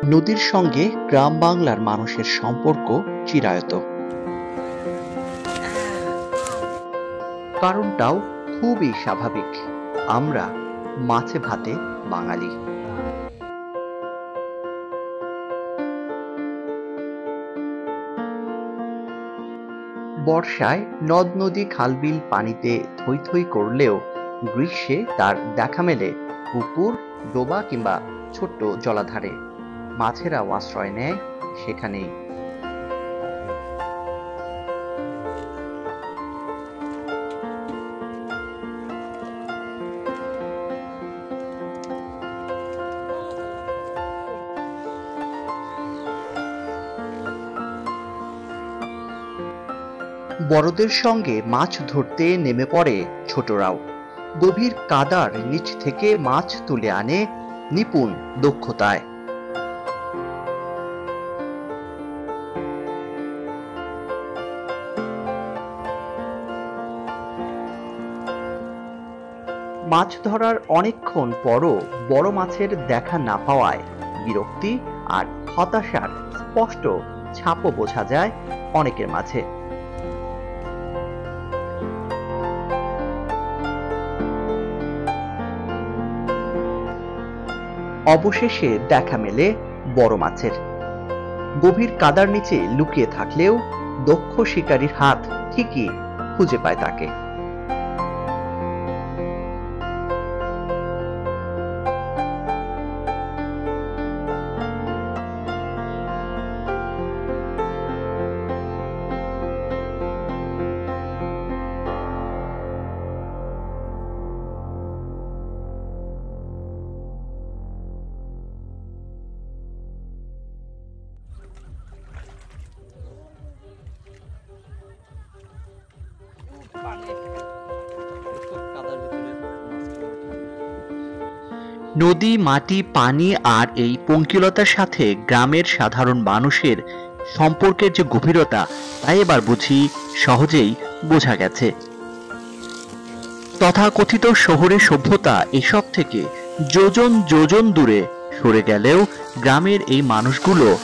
নদীর সঙ্গে গ্রাম বাংলার মানুষের সম্পর্ক চিরায়ত। কারণটাও খুবই স্বাভাবিক। আমরা মাছে ভাতে বাঙালি। বর্ষায় নদ নদী খালবিল পানিতে থই থই করলেও গ্রীষ্মে তার দেখা মেলে পুকুর, ডোবা কিংবা ছোট্ট জলাধারে। মাছেরাও আশ্রয় নেয় সেখানেই। বড়দের সঙ্গে মাছ ধরতে নেমে পড়ে ছোটরাও। গভীর কাদার নিচ থেকে মাছ তুলে আনে নিপুণ দক্ষতায়। মাছ ধরার অনেকক্ষণ পরও বড় মাছের দেখা না পাওয়ায় বিরক্তি আর হতাশার স্পষ্ট ছাপও বোঝা যায় অনেকের মাঝে। অবশেষে দেখা মেলে বড় মাছের। গভীর কাদার নিচে লুকিয়ে থাকলেও দক্ষ শিকারীর হাত ঠিকই খুঁজে পায় তাকে। নদী, মাটি, পানি আর এই পঙ্কিলতার সাথে গ্রামের সাধারণ মানুষের সম্পর্কের যে গভীরতা, তাই এবার বুঝি সহজেই বোঝা গেছে। তথাকথিত শহরের সভ্যতা এসব থেকে যোজন যোজন দূরে সরে গেলেও গ্রামের এই মানুষগুলো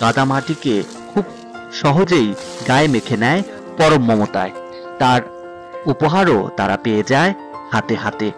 কাদামাটিকে খুব সহজেই গায়ে মেখে নেয় পরম মমতায়। তার উপহারও তারা পেয়ে যায় হাতে হাতে।